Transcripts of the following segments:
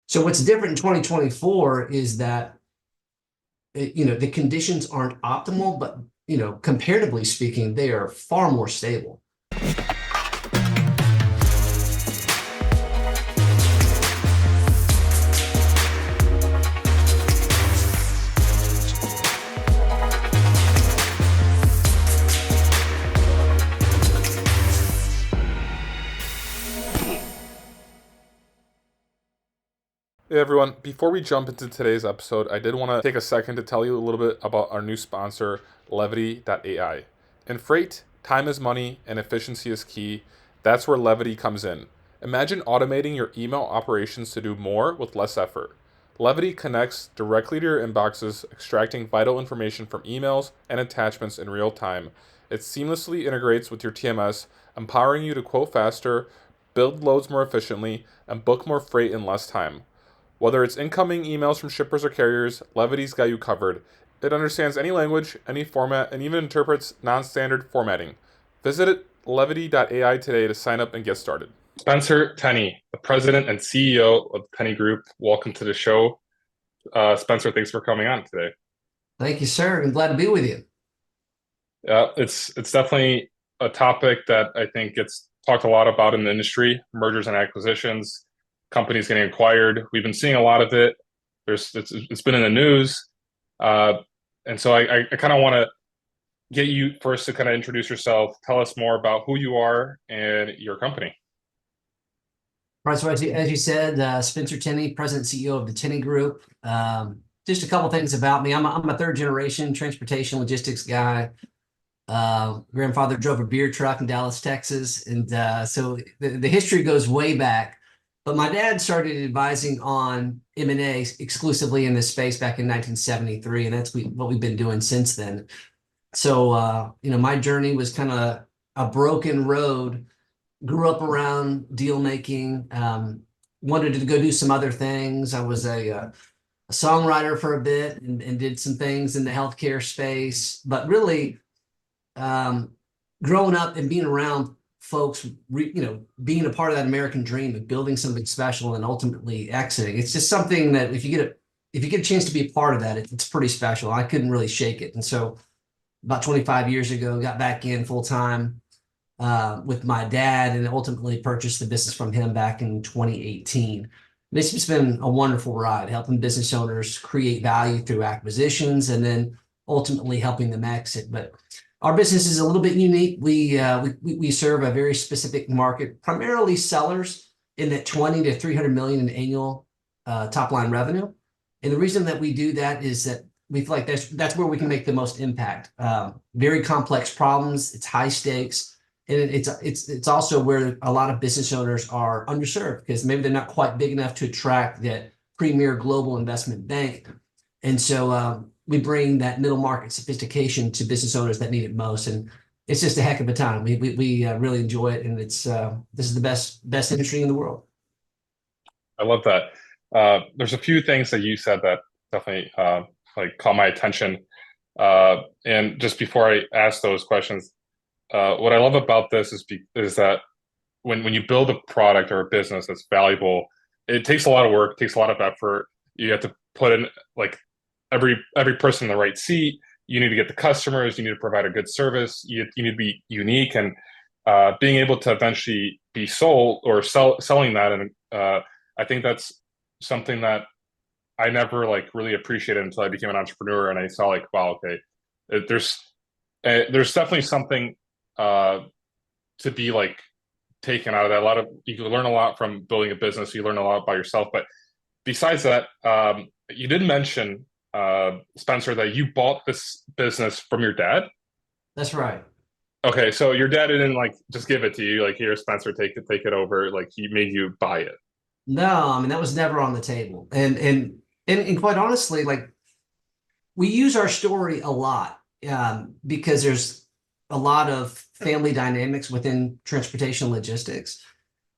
So what's different in 2024 is that the conditions aren't optimal, but comparatively speaking, they are far more stable. Hey everyone, before we jump into today's episode, I did want to take a second to tell you a little bit about our new sponsor, Levity.ai. In freight, time is money and efficiency is key. That's where Levity comes in. Imagine automating your email operations to do more with less effort. Levity connects directly to your inboxes, extracting vital information from emails and attachments in real time. It seamlessly integrates with your TMS, empowering you to quote faster, build loads more efficiently, and book more freight in less time. Whether it's incoming emails from shippers or carriers, Levity's got you covered. It understands any language, any format, and even interprets non-standard formatting. Visit levity.ai today to sign up and get started. Spencer Tenney, the president and CEO of Tenny Group. Welcome to the show. Spencer, thanks for coming on today. Thank you, sir. I'm glad to be with you. It's definitely a topic that I think gets talked a lot about in the industry, mergers and acquisitions, companies getting acquired. We've been seeing a lot of it. It's been in the news. Uh, and so I kind of want to get you first to kind of introduce yourself, tell us more about who you are and your company. Right, so as you said, Spencer Tenney, President and CEO of the Tenny Group. Just a couple things about me. I'm a third generation transportation logistics guy. Grandfather drove a beer truck in Dallas, Texas, and so the history goes way back. But my dad started advising on M&A exclusively in this space back in 1973, and that's what we've been doing since then. So my journey was kind of a broken road. Grew up around deal making. Wanted to go do some other things. I was a songwriter for a bit and did some things in the healthcare space, but really growing up and being around folks, being a part of that American dream of building something special and ultimately exiting. It's just something that if you get a chance to be a part of that, it's pretty special. I couldn't really shake it. And so about 25 years ago, got back in full time with my dad and ultimately purchased the business from him back in 2018. This has been a wonderful ride, helping business owners create value through acquisitions and then ultimately helping them exit. But our business is a little bit unique. We serve a very specific market, primarily sellers in that 20 to 300 million in annual top line revenue. And the reason that we do that is that we feel like that's where we can make the most impact. Very complex problems. It's high stakes. And it's also where a lot of business owners are underserved because maybe they're not quite big enough to attract that premier global investment bank. And so we bring that middle market sophistication to business owners that need it most. And it's just a heck of a time. We really enjoy it. And this is the best industry in the world. I love that. There's a few things that you said that definitely caught my attention. And just before I ask those questions, what I love about this is that when you build a product or a business that's valuable, it takes a lot of work, takes a lot of effort. You have to put in like every person in the right seat. You need to get the customers. You need to provide a good service. You need to be unique, and being able to eventually be sold or selling that. And I think that's something that I never like really appreciated until I became an entrepreneur, and I saw like, wow, okay, there's definitely something to be like taken out of that. You can learn a lot from building a business. You learn a lot by yourself. But besides that, you did mention Spencer, that you bought this business from your dad. That's right. Okay, so your dad didn't like just give it to you, like here, Spencer, take it over. Like he made you buy it. No, I mean that was never on the table. And quite honestly, like we use our story a lot because there's a lot of family dynamics within transportation logistics.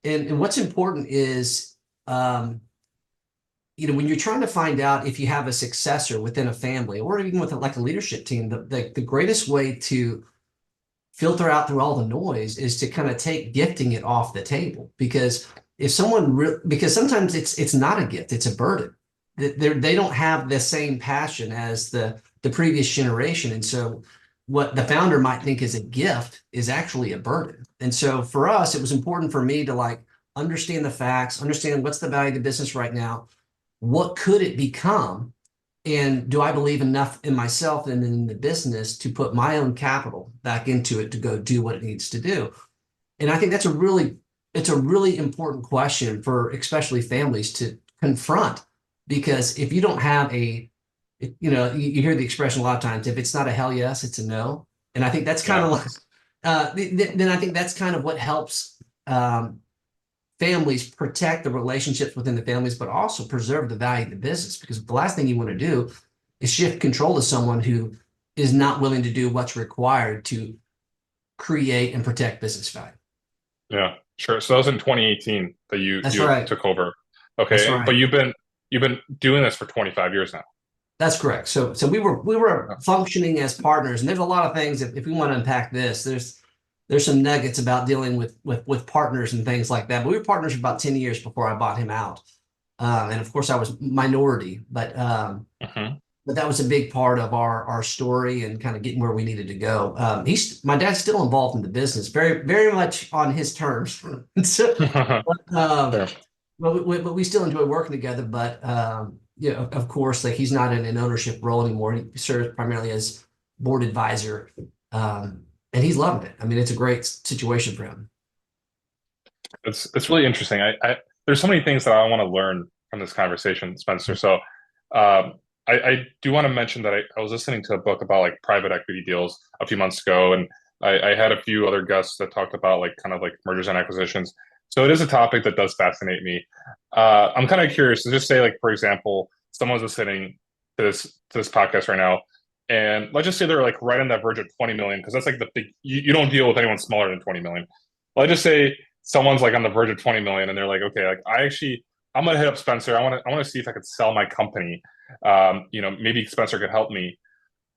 And what's important is, when you're trying to find out if you have a successor within a family or even with like a leadership team, the greatest way to filter out through all the noise is to kind of take gifting it off the table. Because if because sometimes it's not a gift, it's a burden. They don't have the same passion as the previous generation. And so what the founder might think is a gift is actually a burden. And so for us, it was important for me to like understand the facts, understand what's the value of the business right now, what could it become, and do I believe enough in myself and in the business to put my own capital back into it to go do what it needs to do. And I think it's a really important question for especially families to confront, because if you don't have you hear the expression a lot of times, if it's not a hell yes, it's a no. And I think that's kind Yeah. of like, then I think that's kind of what helps families protect the relationships within the families, but also preserve the value of the business. Because the last thing you want to do is shift control to someone who is not willing to do what's required to create and protect business value. Yeah, sure. So that was in 2018 that That's you right. took over. That's Okay, but right. you've been doing this for 25 years now. That's correct. So we were Yeah. functioning as partners, and there's a lot of things. If we want to unpack this, there's some nuggets about dealing with partners and things like that. But we were partners for about 10 years before I bought him out. And of course I was minority, Mhm. but that was a big part of our story and kind of getting where we needed to go. My dad's still involved in the business, very, very much on his terms. So, but, Fair. but we still enjoy working together. But of course, like he's not in an ownership role anymore. He serves primarily as board advisor, and he's loving it. I mean, it's a great situation for him. It's really interesting. There's so many things that I want to learn from this conversation, Spencer. So, I do want to mention that I was listening to a book about like private equity deals a few months ago, and I had a few other guests that talked about like kind of like mergers and acquisitions. So it is a topic that does fascinate me. I'm kind of curious to just say like, for example, someone's listening to this podcast right now, and let's just say they're like right on that verge of 20 million, because that's like the big, you don't deal with anyone smaller than 20 million. Let's just say someone's like on the verge of 20 million and they're like, okay, like I'm gonna hit up Spencer. I want to see if I could sell my company. Maybe Spencer could help me.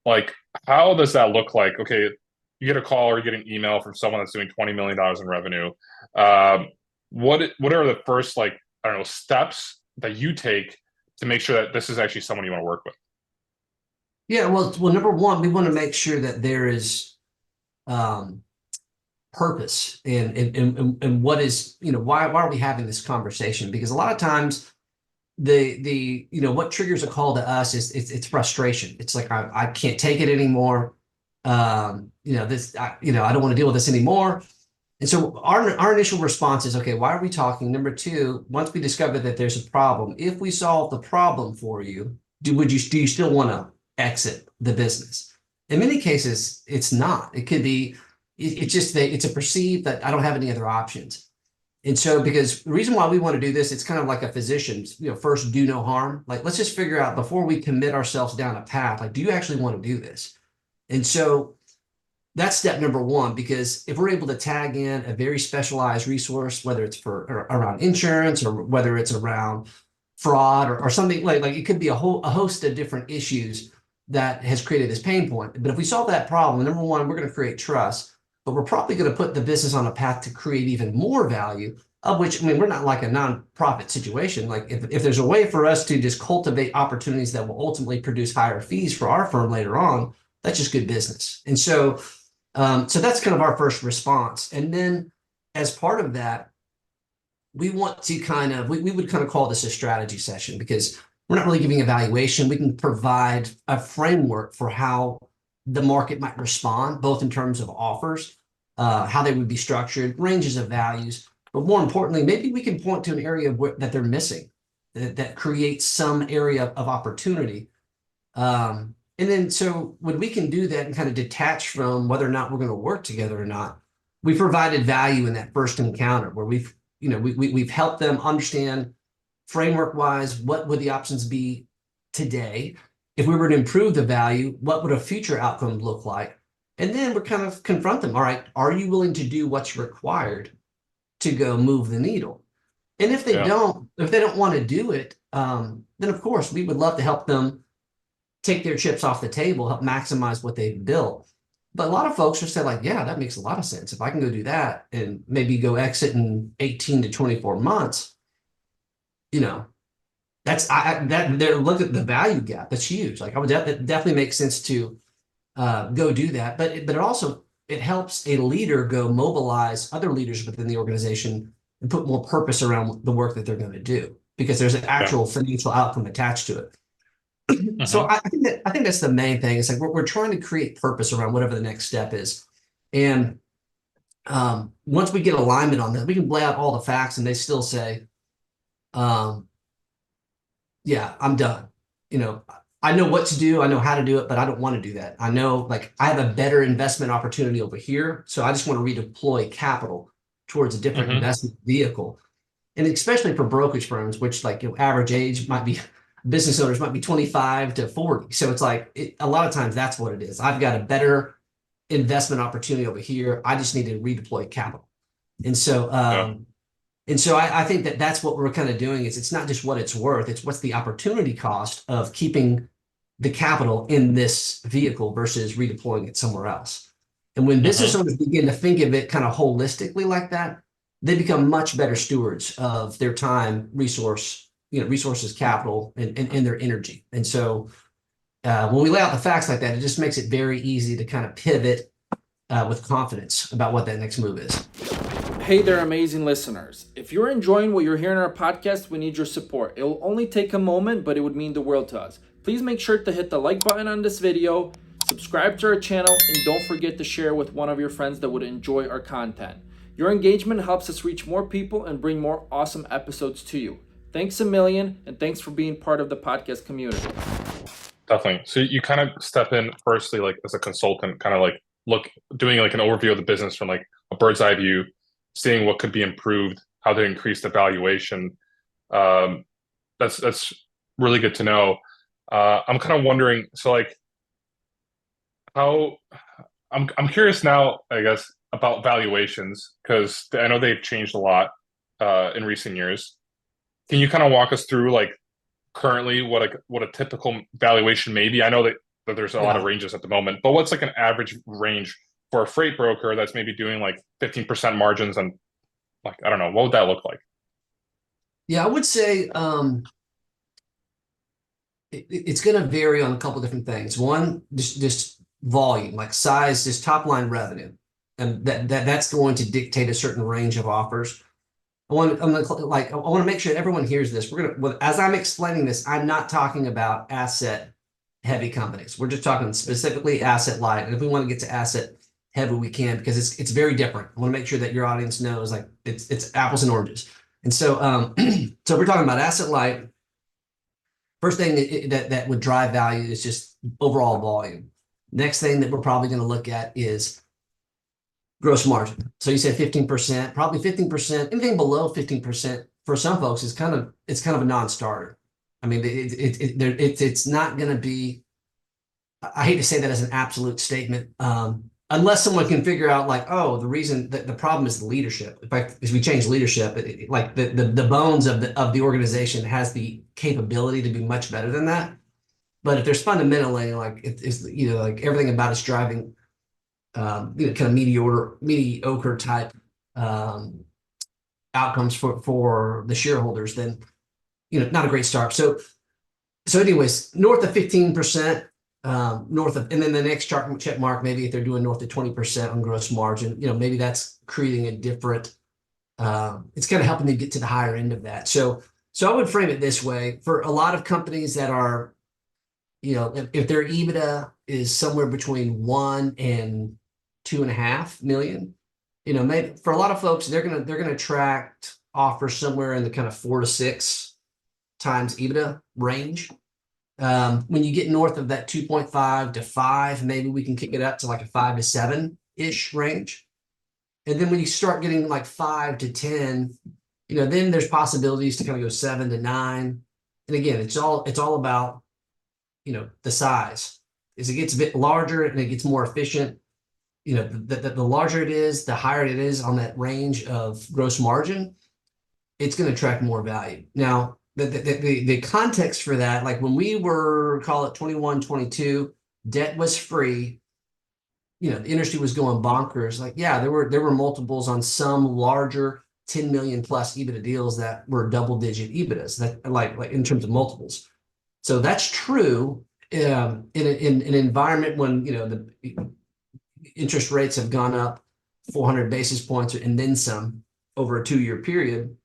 Like, how does that look like? Okay, you get a call or you get an email from someone that's doing $20 million in revenue. Um, what are the first, like, I don't know, steps that you take to make sure that this is actually someone you want to work with? Yeah, well, number one, we want to make sure that there is um, purpose and what is, why are we having this conversation? Because a lot of times what triggers a call to us is it's frustration. It's like I can't take it anymore. I don't want to deal with this anymore. And so our initial response is, okay, why are we talking? Number two, once we discover that there's a problem, if we solve the problem for you, do you still want to exit the business? In many cases, it's not. It could be it's just that it's a perceived that I don't have any other options. And so, because the reason why we want to do this, it's kind of like a physician's, first do no harm. Like, let's just figure out before we commit ourselves down a path, like, do you actually want to do this? And so that's step number one, because if we're able to tag in a very specialized resource, whether it's for around insurance or whether it's around fraud or something like it could be a host of different issues that has created this pain point. But if we solve that problem, number one, we're going to create trust, but we're probably going to put the business on a path to create even more value, of which, I mean, we're not like a nonprofit situation. Like if there's a way for us to just cultivate opportunities that will ultimately produce higher fees for our firm later on, that's just good business. And so that's kind of our first response. And then as part of that, we want to we would kind of call this a strategy session, because we're not really giving a valuation. We can provide a framework for how the market might respond, both in terms of offers, how they would be structured, ranges of values, but more importantly, maybe we can point to an area that they're missing that creates some area of opportunity. And then so when we can do that and kind of detach from whether or not we're going to work together or not, we provided value in that first encounter where we've helped them understand framework wise, what would the options be today? If we were to improve the value, what would a future outcome look like? And then we're kind of confront them. All right, are you willing to do what's required to go move the needle? And Yeah. if they don't want to do it, then of course we would love to help them take their chips off the table, help maximize what they've built. But a lot of folks are saying like, yeah, that makes a lot of sense. If I can go do that and maybe go exit in 18 to 24 months, you know, that's that they're look at the value gap. That's huge. Like I would it definitely makes sense to go do that. But it also it helps a leader go mobilize other leaders within the organization and put more purpose around the work that they're going to do because there's an Yeah. actual financial outcome attached to it. So Hmm. I think that's the main thing. It's like we're trying to create purpose around whatever the next step is. And once we get alignment on that, we can lay out all the facts and they still say, um, yeah, I'm done. You know, I know what to do, I know how to do it, but I don't want to do that. I know like I have a better investment opportunity over here. So I just want to redeploy capital towards a different Hmm. investment vehicle. And especially for brokerage firms, which like average age might be business owners might be 25 to 40. So it's like a lot of times that's what it is. I've got a better investment opportunity over here. I just need to redeploy capital. And so Yeah. I think that that's what we're kind of doing is it's not just what it's worth, it's what's the opportunity cost of keeping the capital in this vehicle versus redeploying it somewhere else. And when business Hmm. owners begin to think of it kind of holistically like that, they become much better stewards of their time, resources, capital, and their energy. And so when we lay out the facts like that, it just makes it very easy to kind of pivot with confidence about what that next move is. Hey there, amazing listeners. If you're enjoying what you're hearing on our podcast, we need your support. It will only take a moment, but it would mean the world to us. Please make sure to hit the like button on this video, subscribe to our channel, and don't forget to share with one of your friends that would enjoy our content. Your engagement helps us reach more people and bring more awesome episodes to you. Thanks a million, and thanks for being part of the podcast community. Definitely. So you kind of step in firstly, like as a consultant, kind of like doing like an overview of the business from like a bird's eye view, seeing what could be improved, how to increase the valuation. Um, that's really good to know. I'm kind of wondering, so like how I'm curious now, I guess, about valuations because I know they've changed a lot in recent years. Can you kind of walk us through like currently what a typical valuation may be? I know that there's a lot of Yeah. ranges at the moment, but what's like an average range for a freight broker that's maybe doing like 15% margins and like I don't know, what would that look like? Yeah, I would say it's going to vary on a couple different things. One, just volume, like size, just top line revenue, and that's going to dictate a certain range of offers. I want to make sure everyone hears this. As I'm explaining this, I'm not talking about asset heavy companies. We're just talking specifically asset light. And if we want to get to asset heavy, we can because it's very different. I want to make sure that your audience knows like it's apples and oranges. And so so we're talking about asset light. First thing that would drive value is just overall volume. Next thing that we're probably going to look at is gross margin. So you said 15%, probably 15%, anything below 15% for some folks is it's kind of a non-starter. I mean, it's not going to be, I hate to say that as an absolute statement, unless someone can figure out like, oh, the reason that the problem is the leadership. In fact, as we change leadership, like the bones of the organization has the capability to be much better than that. But if there's fundamentally like it's like everything about it's driving kind of mediocre type um, outcomes for the shareholders, then not a great start. So anyways, north of 15%, north of, and then the next chart check mark, maybe if they're doing north of 20% on gross margin, maybe that's creating a different. It's kind of helping them get to the higher end of that. So I would frame it this way for a lot of companies that are, if their EBITDA is somewhere between 1 and 2.5 million, maybe for a lot of folks, they're gonna attract offers somewhere in the kind of 4 to 6 times EBITDA range. When you get north of that 2.5 to 5, maybe we can kick it up to like a 5 to 7-ish range. And then when you start getting like 5 to 10, then there's possibilities to kind of go 7 to 9. And again, it's all about the size. As it gets a bit larger and it gets more efficient, the larger it is, the higher it is on that range of gross margin, it's going to attract more value. Now, the context for that, like when we were, call it 21, 22, debt was free. the industry was going bonkers. Like, yeah, there were multiples on some larger 10 million plus EBITDA deals that were double digit EBITDAs, that like in terms of multiples. So that's true in an environment when the interest rates have gone up 400 basis points and then some over a 2-year period.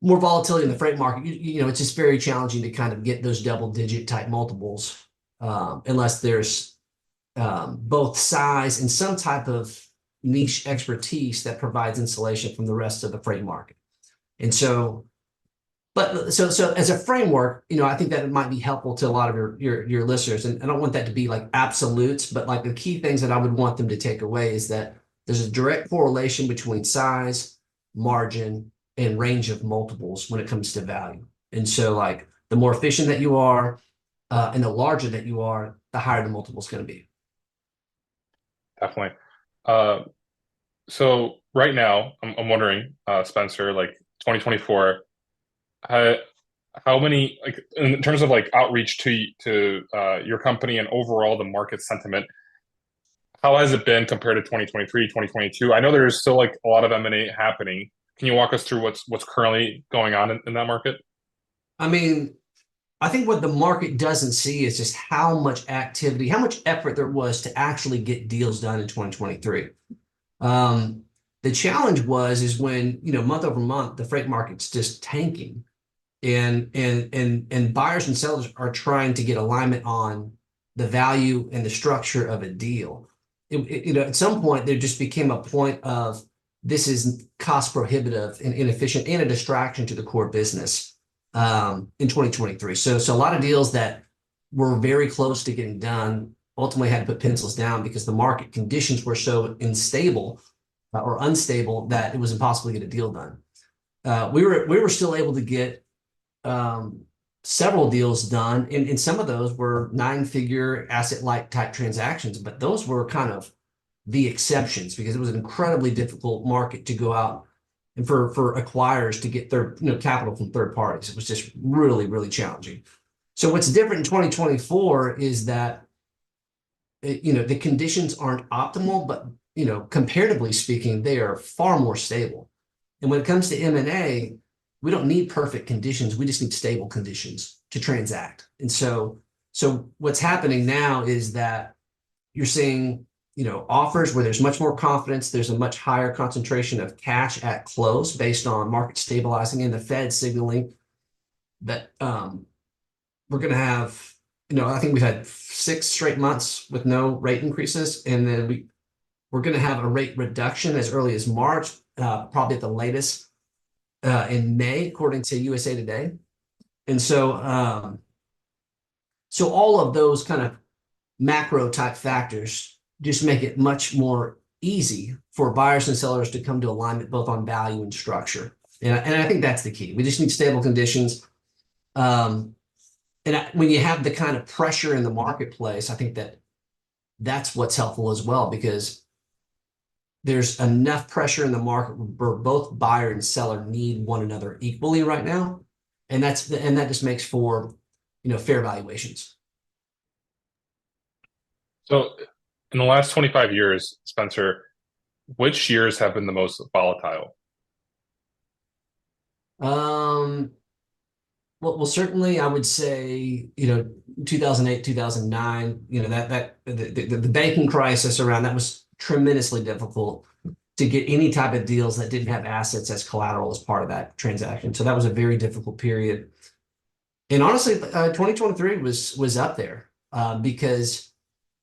More volatility in the freight market, it's just very challenging to kind of get those double digit type multiples unless there's both size and some type of niche expertise that provides insulation from the rest of the freight market. And so as a framework, I think that it might be helpful to a lot of your listeners. And I don't want that to be like absolutes, but like the key things that I would want them to take away is that there's a direct correlation between size, margin, and range of multiples when it comes to value. And so like the more efficient that you are and the larger that you are, the higher the multiple is going to be. Definitely. So right now, I'm wondering, Spencer, like 2024, how many, like in terms of like outreach to your company and overall the market sentiment, how has it been compared to 2023, 2022? I know there's still like a lot of M&A happening. Can you walk us through what's currently going on in that market? I mean, I think what the market doesn't see is just how much activity, how much effort there was to actually get deals done in 2023. The challenge is when, month over month, the freight market's just tanking and buyers and sellers are trying to get alignment on the value and the structure of a deal. At some point, there just became a point of this is cost prohibitive and inefficient and a distraction to the core business in 2023. So a lot of deals that were very close to getting done ultimately had to put pencils down because the market conditions were so unstable or unstable that it was impossible to get a deal done. We were still able to get several deals done, and some of those were 9-figure asset-light type transactions, but those were kind of the exceptions because it was an incredibly difficult market to go out and for acquirers to get their capital from third parties. It was just really, really challenging. So what's different in 2024 is that the conditions aren't optimal, but comparatively speaking, they are far more stable. And when it comes to M&A, we don't need perfect conditions. We just need stable conditions to transact. And so what's happening now is that you're seeing, offers where there's much more confidence. There's a much higher concentration of cash at close based on market stabilizing and the Fed signaling that we're going to have, I think we've had 6 straight months with no rate increases. And then we're going to have a rate reduction as early as March, probably at the latest in May, according to USA Today. And so all of those kind of macro type factors just make it much more easy for buyers and sellers to come to alignment both on value and structure. And I think that's the key. We just need stable conditions. When you have the kind of pressure in the marketplace, I think that's what's helpful as well, because there's enough pressure in the market where both buyer and seller need one another equally right now. And that just makes for, fair valuations. So in the last 25 years, Spencer, which years have been the most volatile? Well, certainly I would say, 2008, 2009, the banking crisis around that was tremendously difficult to get any type of deals that didn't have assets as collateral as part of that transaction. So that was a very difficult period. And honestly, 2023 was up there because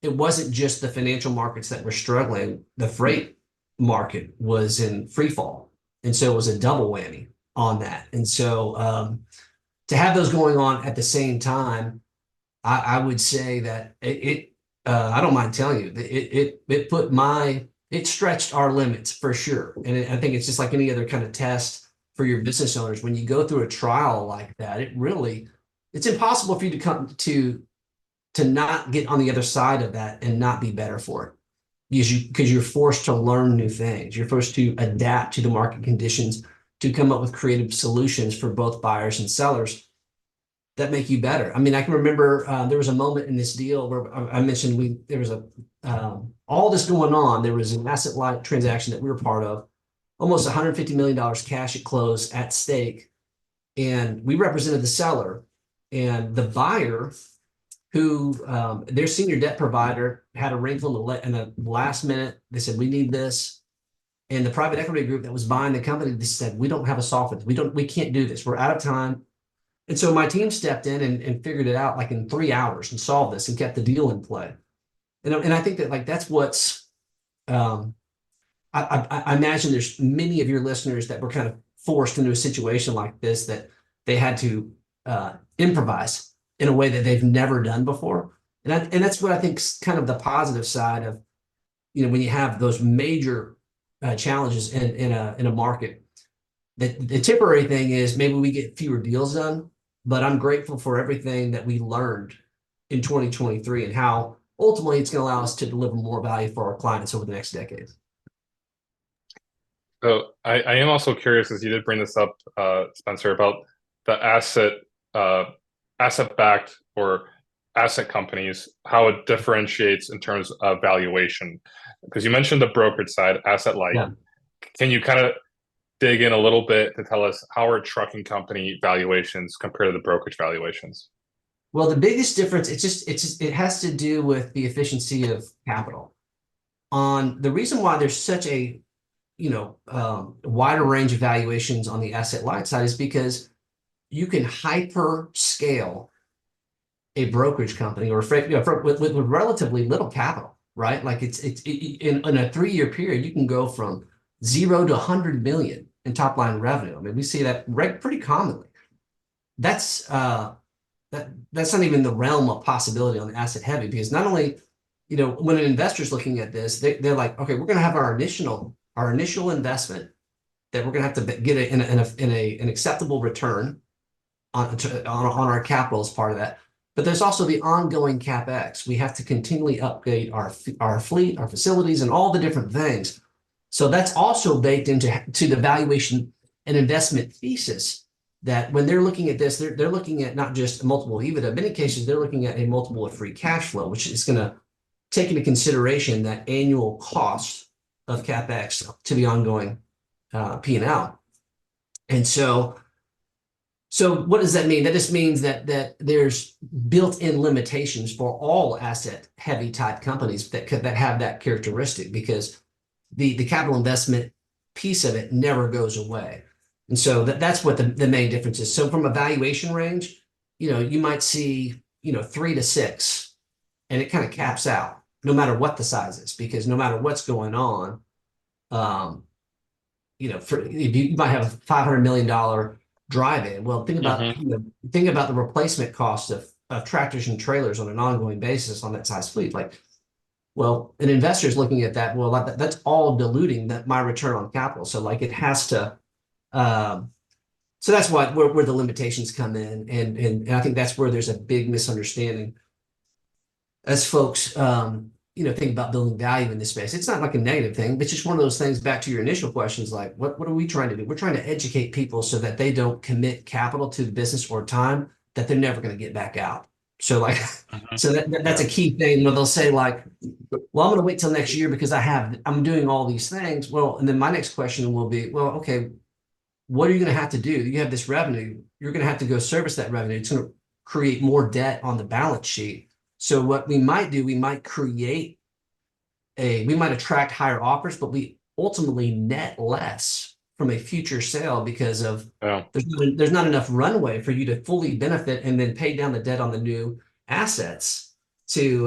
it wasn't just the financial markets that were struggling. The freight market was in free fall. And so it was a double whammy on that. And so to have those going on at the same time, I would say that I don't mind telling you, it stretched our limits for sure. And I think it's just like any other kind of test for your business owners. When you go through a trial like that, it's impossible for you to come to not get on the other side of that and not be better for it. Because you're forced to learn new things. You're forced to adapt to the market conditions, to come up with creative solutions for both buyers and sellers. that make you better. I mean, I can remember there was a moment in this deal where I mentioned there was all this going on. There was an asset light transaction that we were part of, almost $150 million cash at close at stake. And we represented the seller, and the buyer, who their senior debt provider had a wrinkle in the last minute. They said, we need this. And the private equity group that was buying the company, they said, we don't have a software. We can't do this. We're out of time. And so my team stepped in and figured it out like in 3 hours and solved this and kept the deal in play. And I think that like that's what's I imagine there's many of your listeners that were kind of forced into a situation like this, that they had to improvise in a way that they've never done before. And that's what I think is kind of the positive side of, when you have those major challenges in a market. The temporary thing is maybe we get fewer deals done, but I'm grateful for everything that we learned in 2023 and how ultimately it's going to allow us to deliver more value for our clients over the next decade. So I am also curious, as you did bring this up, Spencer, about the asset-backed or asset companies, how it differentiates in terms of valuation. Because you mentioned the brokerage side, asset light. Yeah. Can you kind of dig in a little bit to tell us how are trucking company valuations compared to the brokerage valuations? Well, the biggest difference, it has to do with the efficiency of capital. On the reason why there's such a wider range of valuations on the asset light side is because you can hyper scale a brokerage company or with relatively little capital, right? Like in a 3-year period, you can go from 0 to 100 million in top line revenue. I mean, we see that pretty commonly. That's not even the realm of possibility on the asset heavy, because not only, when an investor's looking at this, they're like, okay, we're going to have our initial investment that we're going to have to get an acceptable return on our capital as part of that. But there's also the ongoing CapEx. We have to continually upgrade our fleet, our facilities, and all the different things. So that's also baked into the valuation and investment thesis, that when they're looking at this, they're looking at not just a multiple of EBITDA. In many cases, they're looking at a multiple of free cash flow, which is going to take into consideration that annual cost of CapEx to the ongoing P&L. And so what does that mean? That just means that there's built-in limitations for all asset-heavy type companies that have that characteristic, because the capital investment piece of it never goes away. And so that's what the main difference is. So from a valuation range, you might see 3 to 6, and it kind of caps out no matter what the size is, because no matter what's going on, if you might have a $500 million drive-in. Well, think about the replacement cost of tractors and trailers on an ongoing basis on that size fleet. Like, well, an investor is looking at that. Well, that's all diluting my return on capital. So like it has to. So that's where the limitations come in, and I think that's where there's a big misunderstanding as folks think about building value in this space. It's not like a negative thing, but it's just one of those things. Back to your initial questions, like what are we trying to do? We're trying to educate people so that they don't commit capital to the business or time that they're never going to get back out. So like, so that's a key thing. They'll say like, well, I'm going to wait till next year because I'm doing all these things. Well, and then my next question will be, well, okay, what are you going to have to do? You have this revenue. You're going to have to go service that revenue. It's going to create more debt on the balance sheet. So what we might do, we might attract higher offers, but we ultimately net less from a future sale because of there's not enough runway for you to fully benefit and then pay down the debt on the new assets to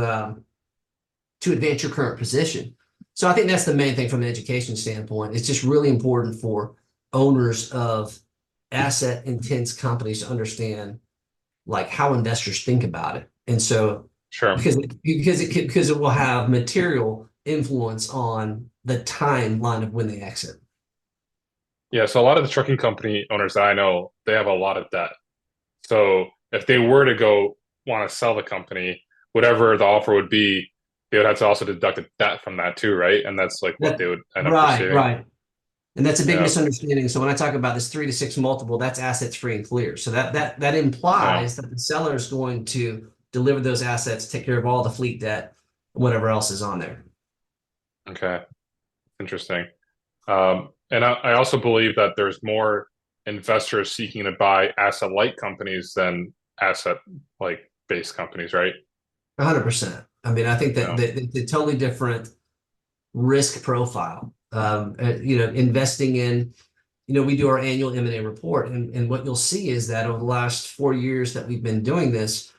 advance your current position. So I think that's the main thing from an education standpoint. It's just really important for owners of asset intense companies to understand like how investors think about it. And so because it will have material influence on the timeline of when they exit. Yeah, so a lot of the trucking company owners that I know, they have a lot of debt. So if they were to go want to sell the company, whatever the offer would be, they would have to also deduct the debt from that too, right? And that's like what they would end up receiving. Right. And that's a big Yeah. misunderstanding. So when I talk about this 3 to 6 multiple, that's assets free and clear. So that Yeah. implies that the seller is going to deliver those assets, take care of all the fleet debt, whatever else is on there. Okay. Interesting. And I also believe that there's more investors seeking to buy asset light companies than asset like based companies, right? 100%. I mean, I think that Yeah. the totally different risk profile. Investing in, we do our annual M&A report, and what you'll see is that over the last 4 years that we've been doing this,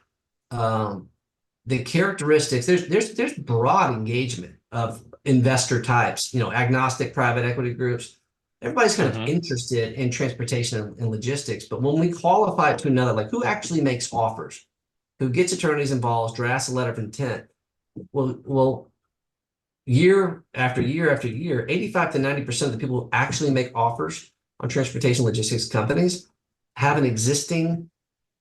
the characteristics, there's broad engagement of investor types, agnostic private equity groups. Everybody's kind of Mm-hmm. interested in transportation and logistics, but when we qualify it to another, like who actually makes offers, who gets attorneys involved, drafts a letter of intent, well, year after year after year, 85 to 90% of the people who actually make offers on transportation logistics companies have an existing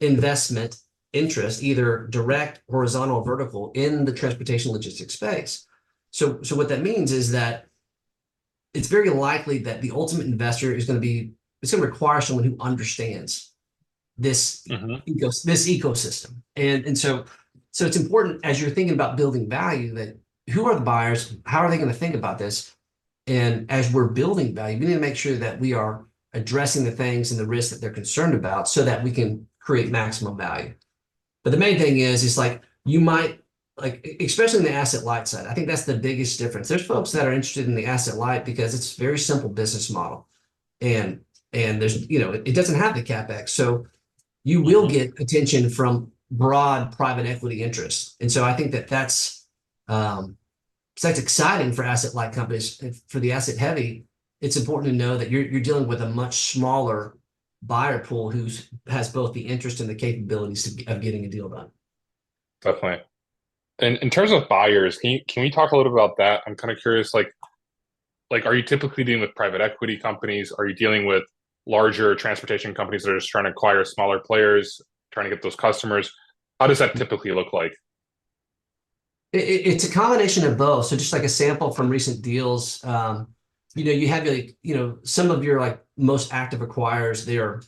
investment interest, either direct, horizontal, or vertical, in the transportation logistics space. So what that means is that it's very likely that the ultimate investor is going to require someone who understands this Mm-hmm. this ecosystem. And so it's important as you're thinking about building value that who are the buyers, how are they going to think about this? And as we're building value, we need to make sure that we are addressing the things and the risks that they're concerned about so that we can create maximum value. But the main thing is like you might, like, especially in the asset light side, I think that's the biggest difference. There's folks that are interested in the asset light because it's a very simple business model. And there's, it doesn't have the CapEx. So you will Mm-hmm. get attention from broad private equity interests. And so I think um, so that's exciting for asset light companies. For the asset heavy, it's important to know that you're dealing with a much smaller buyer pool who has both the interest and the capabilities of getting a deal done. Definitely. And in terms of buyers, can we talk a little bit about that? I'm kind of curious, like are you typically dealing with private equity companies? Are you dealing with larger transportation companies that are just trying to acquire smaller players, trying to get those customers? How does that typically look like? It's a combination of both. So just like a sample from recent deals, you have like, some of your like most active acquirers, they are,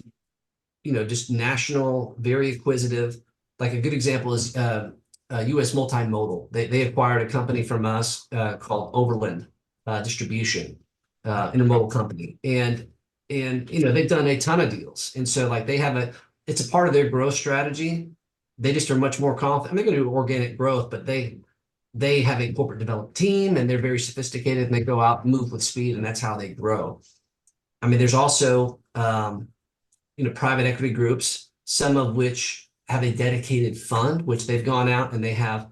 just national, very acquisitive. Like a good example is US Multimodal. They acquired a company from us called Overland Distribution, Okay. intermodal company, and they've done a ton of deals, and so like it's a part of their growth strategy. They just are much more confident. They're going to do organic growth, but they have a corporate development team, and they're very sophisticated, and they go out and move with speed, and that's how they grow. I mean, there's also private equity groups, some of which have a dedicated fund, which they've gone out and they have,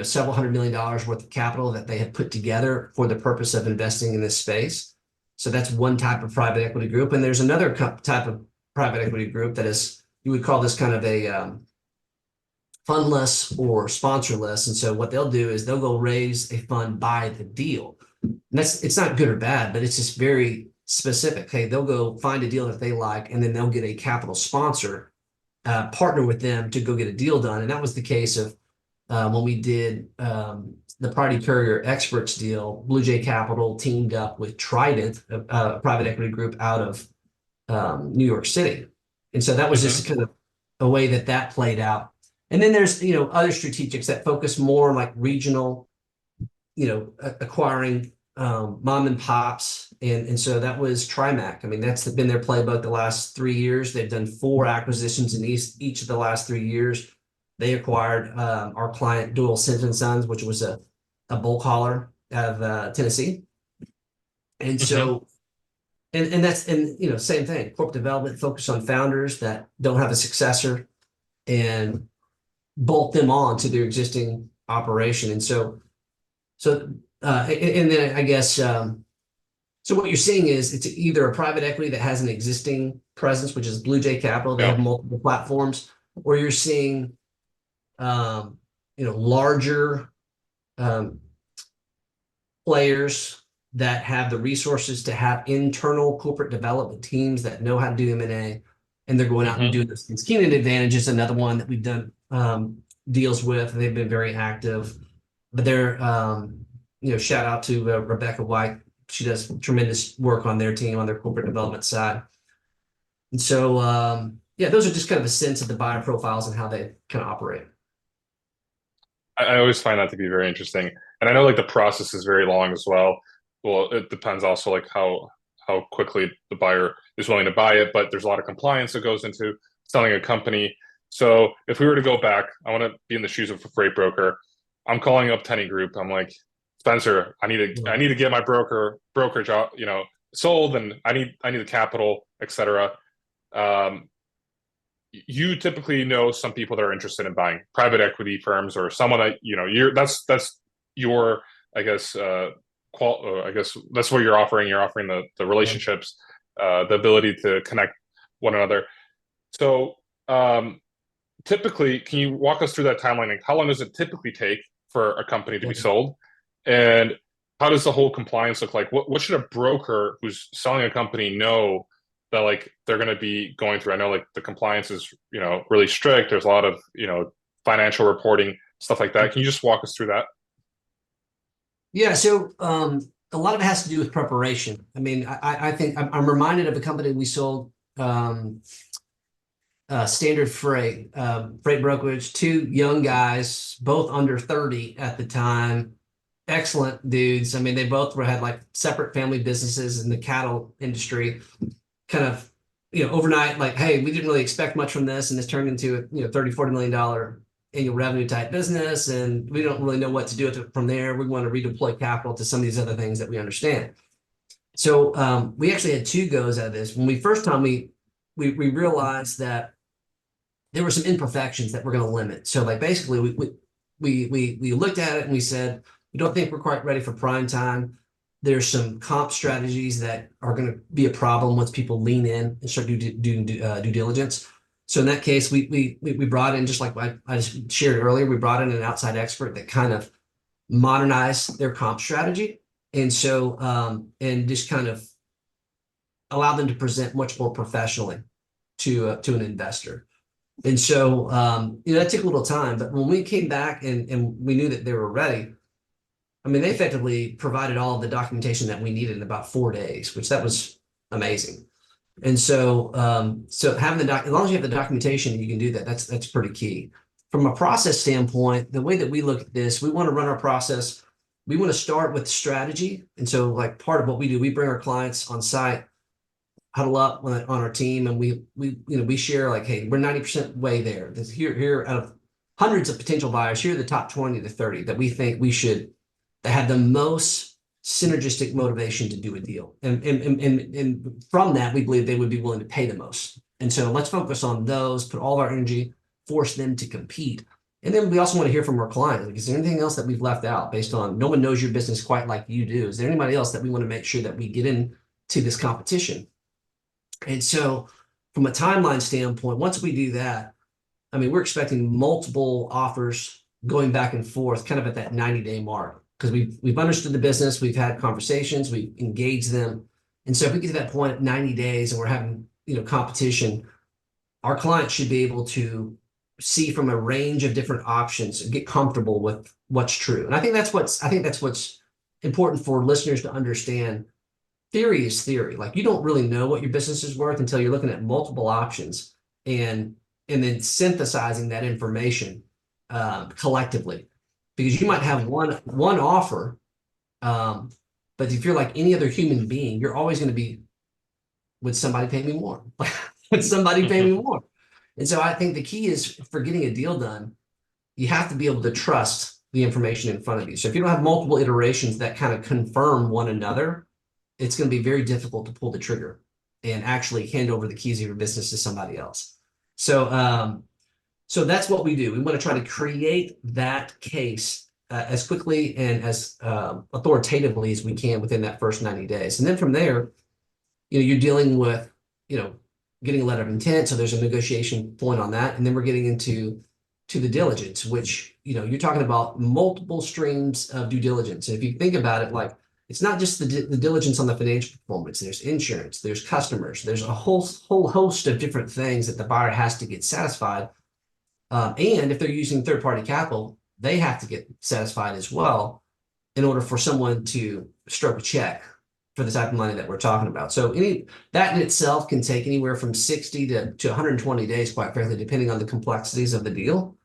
several $100 million worth of capital that they have put together for the purpose of investing in this space. So that's one type of private equity group. And there's another type of private equity group that is, you would call this kind of a fundless or sponsorless. And so what they'll do is they'll go raise a fund by the deal. And it's not good or bad, but it's just very specific. Hey, they'll go find a deal that they like, and then they'll get a capital sponsor, partner with them to go get a deal done. And that was the case of when we did the Priority Courier Experts deal. Blue Jay Capital teamed up with Trident, a private equity group out of New York City. And so that was just Mm-hmm. kind of a way that played out. And then there's, other strategics that focus more on like regional, acquiring mom and pops. And so that was Trimac. I mean, that's been their playbook the last 3 years. They've done 4 acquisitions in each of the last 3 years. They acquired our client Doyle Simpson Sons, which was a bulk hauler out of Tennessee. And Mm-hmm. so, same thing, corporate development focused on founders that don't have a successor and bolt them on to their existing operation. And and then I guess, so what you're seeing is it's either a private equity that has an existing presence, which is Blue Jay Capital. They Yeah. have multiple platforms, or you're seeing, larger um, players that have the resources to have internal corporate development teams that know how to do M&A, and they're going out and Mm-hmm. doing those things. Keenan Advantage is another one that we've done deals with. They've been very active, but they're, shout out to Rebecca White. She does tremendous work on their team, on their corporate development side. And so, yeah, those are just kind of a sense of the buyer profiles and how they kind of operate. I always find that to be very interesting. And I know like the process is very long as well. Well, it depends also like how quickly the buyer is willing to buy it, but there's a lot of compliance that goes into selling a company. So if we were to go back, I want to be in the shoes of a freight broker. I'm calling up Tenny Group. I'm like, Spencer, I need to get my brokerage out, sold, and I need the capital, etc. Um, you typically know some people that are interested in buying private equity firms or someone that that's your I guess I guess that's what you're offering. You're offering the relationships, the ability to connect one another. So typically, can you walk us through that timeline? Like, how long does it typically take for a company to be sold, and how does the whole compliance look like? What should a broker who's selling a company know that like they're going to be going through? I know like the compliance is really strict. There's a lot of financial reporting, stuff like that. Can you just walk us through that? Yeah, so a lot of it has to do with preparation. I mean, I think I'm reminded of a company we sold, Standard Freight, freight brokerage, two young guys, both under 30 at the time, excellent dudes. I mean, they both had like separate family businesses in the cattle industry, kind of, overnight, like, hey, we didn't really expect much from this, and this turned into a $30-40 million annual revenue type business, and we don't really know what to do with it from there. We want to redeploy capital to some of these other things that we understand. So we actually had two goes at this. When we first time we realized that there were some imperfections that we're going to limit. So like basically we looked at it and we said, we don't think we're quite ready for prime time. There's some comp strategies that are going to be a problem once people lean in and start doing due diligence. So in that case, we brought in, just like I just shared earlier, we brought in an outside expert that kind of modernized their comp strategy. And so, and just kind of allowed them to present much more professionally to an investor. And so, that took a little time, but when we came back and we knew that they were ready, I mean, they effectively provided all of the documentation that we needed in about 4 days, which that was amazing. And so, so having as long as you have the documentation, you can do that. That's pretty key. From a process standpoint, the way that we look at this, we want to run our process. We want to start with strategy. And so like part of what we do, we bring our clients on site, huddle up on our team, and we share like, hey, we're 90% way there. Here out of hundreds of potential buyers, here are the top 20 to 30 that we think that have the most synergistic motivation to do a deal. And from that, we believe they would be willing to pay the most. And so let's focus on those, put all of our energy, force them to compete. And then we also want to hear from our clients. Like, is there anything else that we've left out based on no one knows your business quite like you do? Is there anybody else that we want to make sure that we get into this competition? And so from a timeline standpoint, once we do that, I mean, we're expecting multiple offers going back and forth kind of at that 90-day mark, because we've understood the business, we've had conversations, we've engaged them. And so if we get to that point at 90 days and we're having, competition, our clients should be able to see from a range of different options and get comfortable with what's true. And I think that's what's important for listeners to understand. Theory is theory. Like, you don't really know what your business is worth until you're looking at multiple options and then synthesizing that information collectively, because you might have one offer, but if you're like any other human being, you're always going to be, would somebody pay me more? Would somebody pay me more? And so I think the key is, for getting a deal done, you have to be able to trust the information in front of you. So if you don't have multiple iterations that kind of confirm one another, it's going to be very difficult to pull the trigger and actually hand over the keys of your business to somebody else. So, so that's what we do. We want to try to create that case as quickly and as authoritatively as we can within that first 90 days. And then from there, you're dealing with, getting a letter of intent. So there's a negotiation point on that. And then we're getting into the diligence, which, you're talking about multiple streams of due diligence. And if you think about it, like, it's not just the diligence on the financial performance. There's insurance, there's customers, there's a whole host of different things that the buyer has to get satisfied. And if they're using third-party capital, they have to get satisfied as well in order for someone to stroke a check for the type of money that we're talking about. So that in itself can take anywhere from 60 to 120 days, quite frankly, depending on the complexities of the deal,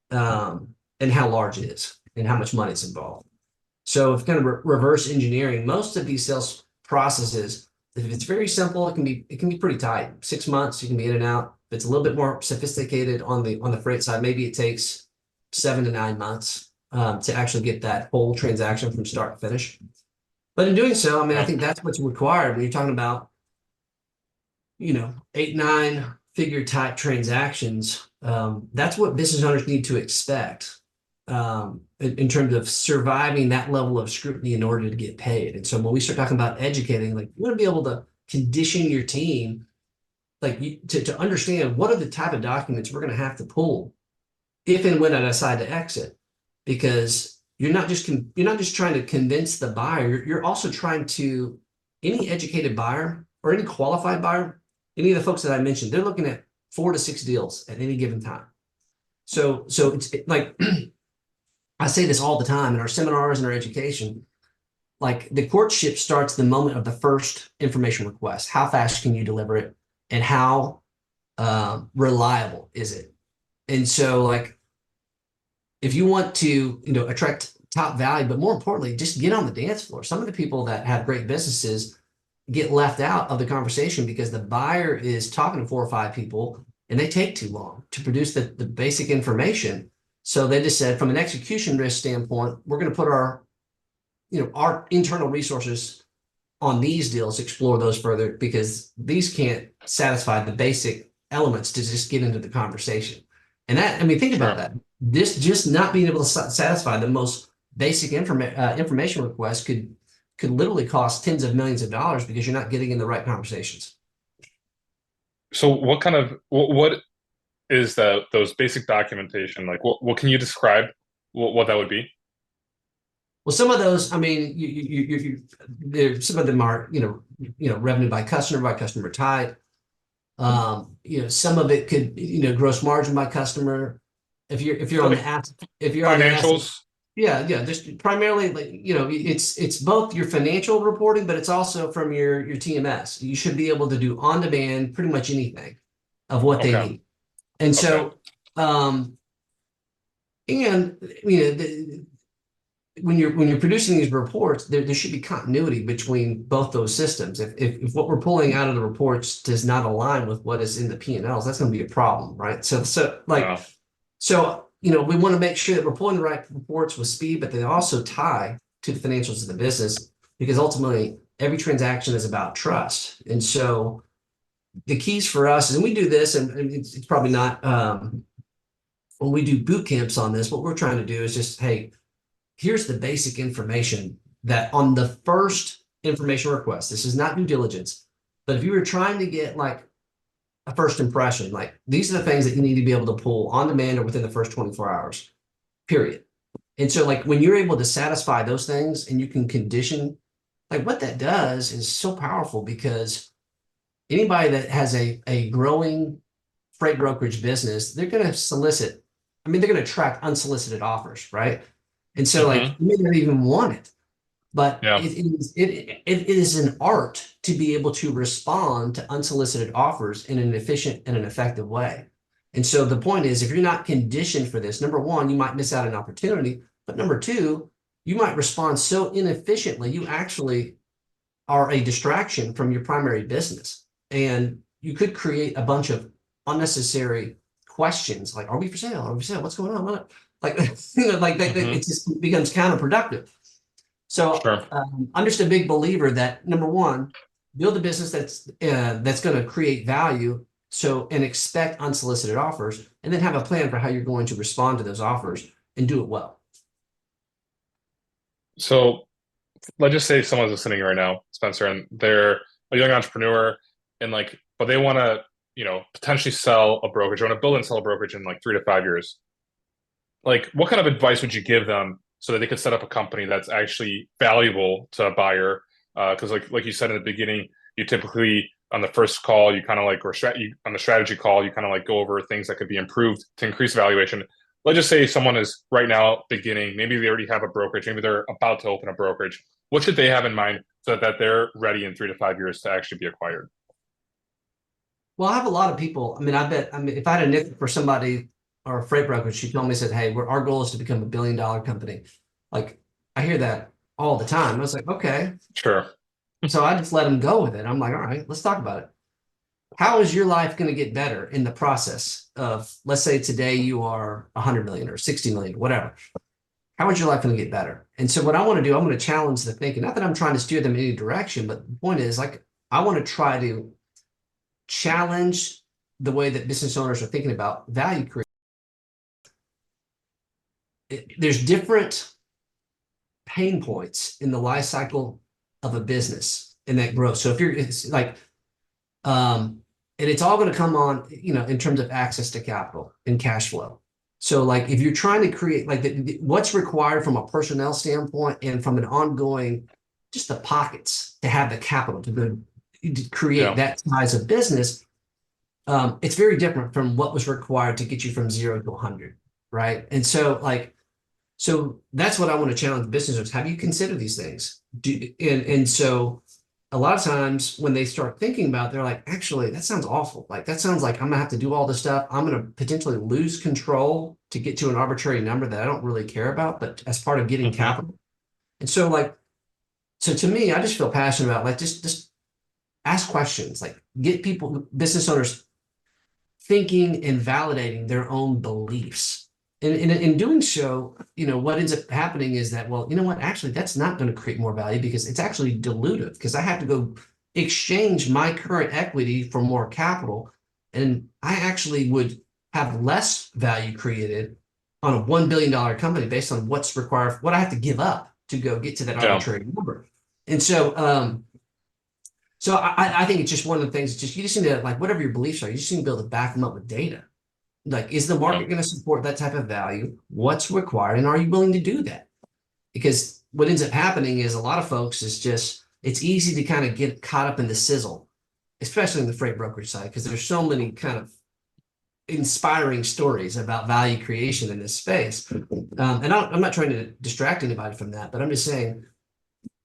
and how large it is and how much money is involved. So if kind of reverse engineering, most of these sales processes, if it's very simple, it can be pretty tight. 6 months, you can be in and out. If it's a little bit more sophisticated on the freight side, maybe it takes 7 to 9 months to actually get that whole transaction from start to finish. But in doing so, I mean, I think that's what's required when you're talking about, 8, 9 figure type transactions. That's what business owners need to expect in terms of surviving that level of scrutiny in order to get paid. And so when we start talking about educating, like, you want to be able to condition your team, like, to understand what are the type of documents we're going to have to pull if and when I decide to exit, because you're not just trying to convince the buyer, you're also trying to, any educated buyer or any qualified buyer, any of the folks that I mentioned, they're looking at 4 to 6 deals at any given time. So it's like I say this all the time in our seminars and our education, like, the courtship starts the moment of the first information request. How fast can you deliver it, and how reliable is it? And so, like, if you want to, attract top value, but more importantly, just get on the dance floor. Some of the people that have great businesses get left out of the conversation because the buyer is talking to 4 or 5 people and they take too long to produce the basic information. So they just said, from an execution risk standpoint, we're going to put our internal resources on these deals, explore those further, because these can't satisfy the basic elements to just get into the conversation. And that, I mean, think about that. This just not being able to satisfy the most basic information request could literally cost tens of millions of dollars because you're not getting in the right conversations. So what is those basic documentation? Like, what can you describe what that would be? Well, some of those, I mean, some of them are, revenue by customer type. Some of it could, gross margin by customer. If you're on the asset, if you're on the asset, Financials. yeah, just primarily, like, it's both your financial reporting, but it's also from your TMS. You should be able to do on demand pretty much anything of what they Okay. need. And so, and when you're producing these reports, there should be continuity between both those systems. If what we're pulling out of the reports does not align with what is in the P&Ls, that's going to be a problem, right? We want to make sure that we're pulling the right reports with speed, but they also tie to the financials of the business, because ultimately every transaction is about trust. And so the keys for us, and we do this, and it's probably not when we do boot camps on this, what we're trying to do is just, hey, here's the basic information that on the first information request, this is not due diligence, but if you were trying to get like a first impression, like, these are the things that you need to be able to pull on demand or within the first 24 hours, period. And so, like, when you're able to satisfy those things and you can condition, like, what that does is so powerful, because anybody that has a growing freight brokerage business, they're going to solicit, I mean, they're going to attract unsolicited offers, right? And so, like, you may not even want it, but it is an art to be able to respond to unsolicited offers in an efficient and an effective way. And so the point is, if you're not conditioned for this, number one, you might miss out on an opportunity, but number two, you might respond so inefficiently, you actually are a distraction from your primary business. And you could create a bunch of unnecessary questions, like, are we for sale? Are we for sale? What's going on? It just becomes counterproductive. So I'm just a big believer that, number one, build a business that's going to create value, and expect unsolicited offers, and then have a plan for how you're going to respond to those offers and do it well. So let's just say someone's listening right now, Spencer, and they're a young entrepreneur, and but they want to, potentially sell a brokerage, or want to build and sell a brokerage in like 3 to 5 years. Like, what kind of advice would you give them so that they could set up a company that's actually valuable to a buyer? Because like you said in the beginning, you typically, on the first call, you kind of like, on the strategy call, you kind of like go over things that could be improved to increase valuation. Let's just say someone is right now beginning, maybe they already have a brokerage, maybe they're about to open a brokerage. What should they have in mind so that they're ready in 3 to 5 years to actually be acquired? Well, I have a lot of people. I mean, if I had a nickel for somebody or a freight broker, she told me, said, "Hey, our goal is to become $1 billion company." Like, I hear that all the time. I was like, okay. Sure. So I just let them go with it. I'm like, all right, let's talk about it. How is your life going to get better in the process of, let's say today you are 100 million or 60 million, whatever. How is your life going to get better? And so what I want to do, I'm going to challenge the thinking. Not that I'm trying to steer them in any direction, but the point is, like, I want to try to challenge the way that business owners are thinking about value creation. There's different pain points in the life cycle of a business and that growth. So if you're, it's like, and it's all going to come on, in terms of access to capital and cash flow. So like, if you're trying to create like what's required from a personnel standpoint and from an ongoing, just the pockets to have the capital to create that size of business, it's very different from what was required to get you from 0 to 100, right? And so so that's what I want to challenge business owners. Have you considered these things? And so a lot of times when they start thinking about it, they're like, actually, that sounds awful. Like, that sounds like I'm gonna have to do all this stuff. I'm gonna potentially lose control to get to an arbitrary number that I don't really care about, but as part of getting capital. And so so to me, I just feel passionate about like, just ask questions, like get business owners thinking and validating their own beliefs. And in doing so, what ends up happening is that, well, you know what, actually, that's not going to create more value because it's actually dilutive because I have to go exchange my current equity for more capital. And I actually would have less value created on a $1 billion company based on what's required, what I have to give up to go get to that arbitrary number. And so, so I think it's just one of the things, you just need to, like, whatever your beliefs are, you just need to be able to back them up with data. Like, is the market going to support that type of value? What's required? And are you willing to do that? Because what ends up happening is a lot of folks it's easy to kind of get caught up in the sizzle, especially in the freight brokerage side, because there's so many kind of inspiring stories about value creation in this space. And I'm not trying to distract anybody from that, but I'm just saying,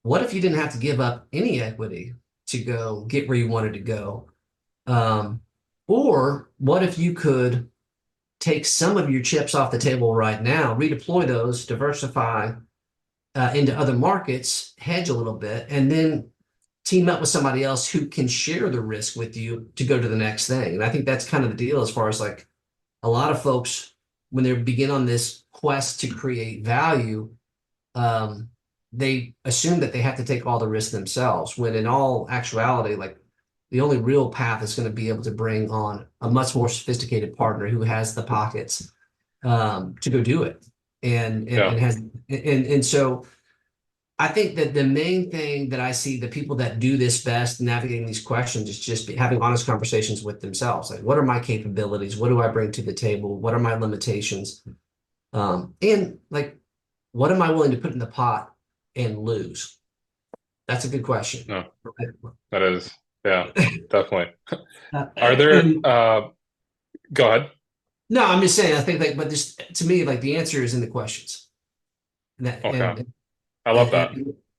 what if you didn't have to give up any equity to go get where you wanted to go? Or what if you could take some of your chips off the table right now, redeploy those, diversify into other markets, hedge a little bit, and then team up with somebody else who can share the risk with you to go to the next thing. And I think that's kind of the deal as far as like a lot of folks, when they begin on this quest to create value, they assume that they have to take all the risk themselves, when in all actuality, like the only real path is going to be able to bring on a much more sophisticated partner who has the pockets to go do it. And so I think that the main thing that I see the people that do this best navigating these questions is just having honest conversations with themselves. Like, what are my capabilities? What do I bring to the table? What are my limitations? And like, what am I willing to put in the pot and lose? That's a good question. No, that is, yeah, definitely. Are there, go ahead. No, I'm just saying, I think but this, to me, like the answer is in the questions. Okay. I love that.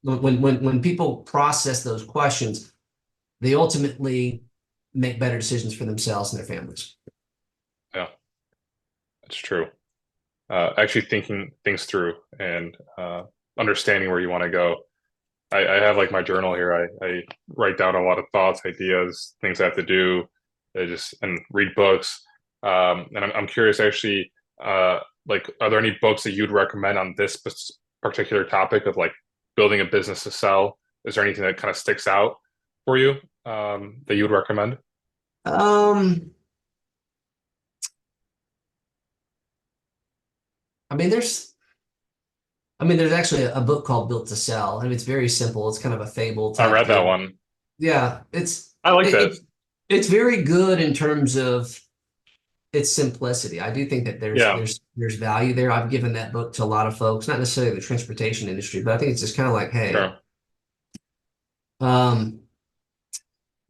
When people process those questions, they ultimately make better decisions for themselves and their families. Yeah, that's true. Actually thinking things through and understanding where you want to go. I have like my journal here. I write down a lot of thoughts, ideas, things I have to do, and read books. And I'm curious, actually, like, are there any books that you'd recommend on this particular topic of like building a business to sell? Is there anything that kind of sticks out for you that you would recommend? There's actually a book called Built to Sell, and it's very simple. It's kind of a fable I type read that deal. one. Yeah, I like that. It's very good in terms of its simplicity. I do think that there's value there. I've given that book to a lot of folks, not necessarily the transportation industry, but I think it's just kind of like, hey, Sure.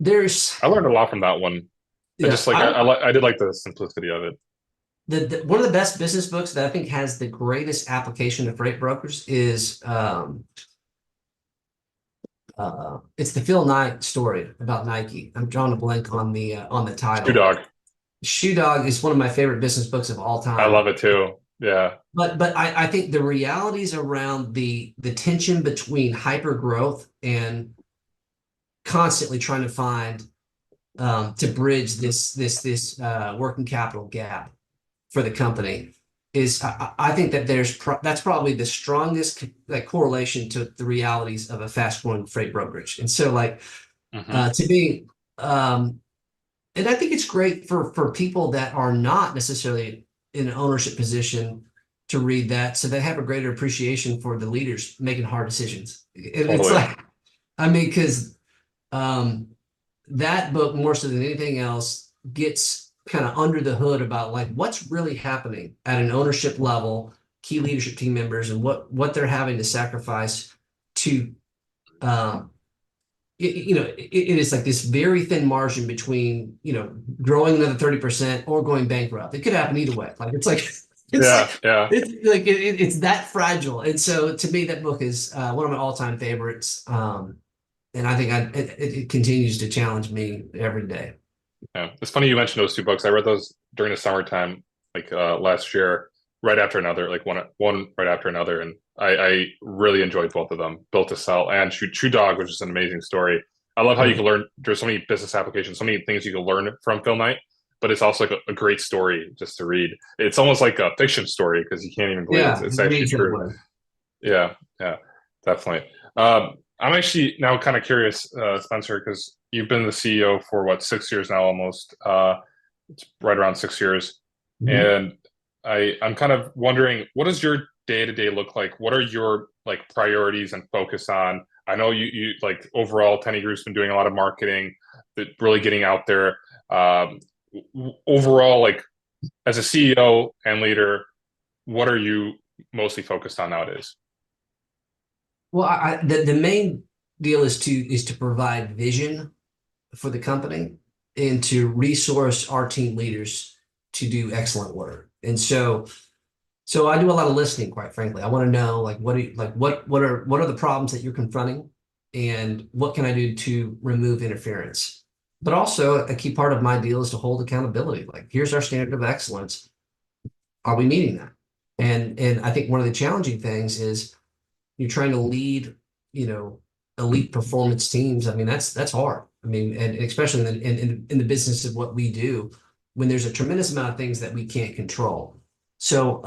there's I learned a lot from that one. yeah, Just like I did like the simplicity of it. one of the best business books that I think has the greatest application to freight brokers is it's the Phil Knight story about Nike. I'm drawing a blank on the Shoe title. Dog. Shoe Dog is one of my favorite business books of all I time. love it too. Yeah. But I think the realities around the tension between hyper growth and constantly trying to find to bridge this working capital gap for the company is I think that that's probably the strongest like correlation to the realities of a fast growing freight brokerage. And so like Hmm. to me, and I think it's great for people that are not necessarily in an ownership position to read that, so they have a greater appreciation for the leaders making hard decisions. It's Totally. like, I mean, because um, that book more so than anything else gets kind of under the hood about like what's really happening at an ownership level, key leadership team members, and what they're having to sacrifice to um, it is like this very thin margin between, growing another 30% or going bankrupt. It could happen either way. Like it's like it's Yeah. like Yeah. it's that fragile. And so to me, that book is one of my all-time favorites. And I think it continues to challenge me every day. Yeah. It's funny you mentioned those two books. I read those during the summertime, like last year, right after another, like one right after another. And I really enjoyed both of them, Built to Sell and Shoe Dog, which is an amazing story. I love how you Yeah. can learn, there's so many business applications, so many things you can learn from Phil Knight, but it's also like a great story just to read. It's almost like a fiction story because you can't even believe Yeah, it's it actually reads that true. way. Yeah, yeah, definitely. I'm actually now kind of curious, Spencer, because you've been the CEO for what, 6 years now, almost. It's right around 6 years, Mhm. and I'm kind of wondering, what does your day to day look like? What are your like priorities and focus on? I know you like overall, Tenny Group's been doing a lot of marketing, but really getting out there. Um, Overall, like as a CEO and leader, what are you mostly focused on nowadays? Well, the main deal is to provide vision for the company and to resource our team leaders to do excellent work. And so I do a lot of listening, quite frankly. I want to know like what are the problems that you're confronting and what can I do to remove interference. But also a key part of my deal is to hold accountability. Like here's our standard of excellence. Are we meeting that? And I think one of the challenging things is you're trying to lead, you know, elite performance teams. I mean, that's hard. I mean, and especially in the business of what we do, when there's a tremendous amount of things that we can't control. So,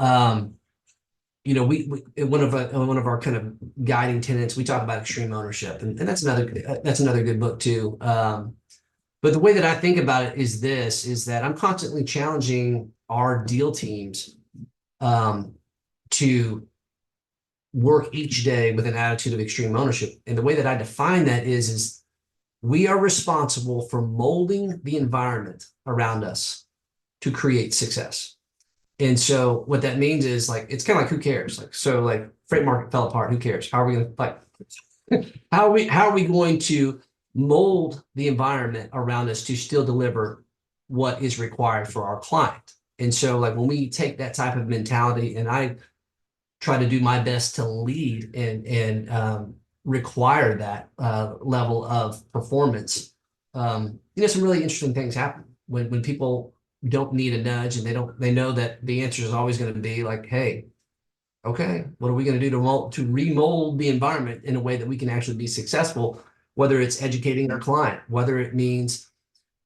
we one of our kind of guiding tenets, we talk about extreme ownership, and that's another good book too. But the way that I think about it is that I'm constantly challenging our deal teams to work each day with an attitude of extreme ownership. And the way that I define that is we are responsible for molding the environment around us to create success. And so what that means is like it's kind of like who cares? Like so like freight market fell apart, who cares? How are we gonna like how are we going to mold the environment around us to still deliver what is required for our client? And so like when we take that type of mentality and I try to do my best to lead and require that level of performance. Some really interesting things happen when people don't need a nudge and they know that the answer is always going to be like, hey, okay, what are we going to do to remold the environment in a way that we can actually be successful? Whether it's educating our client, whether it means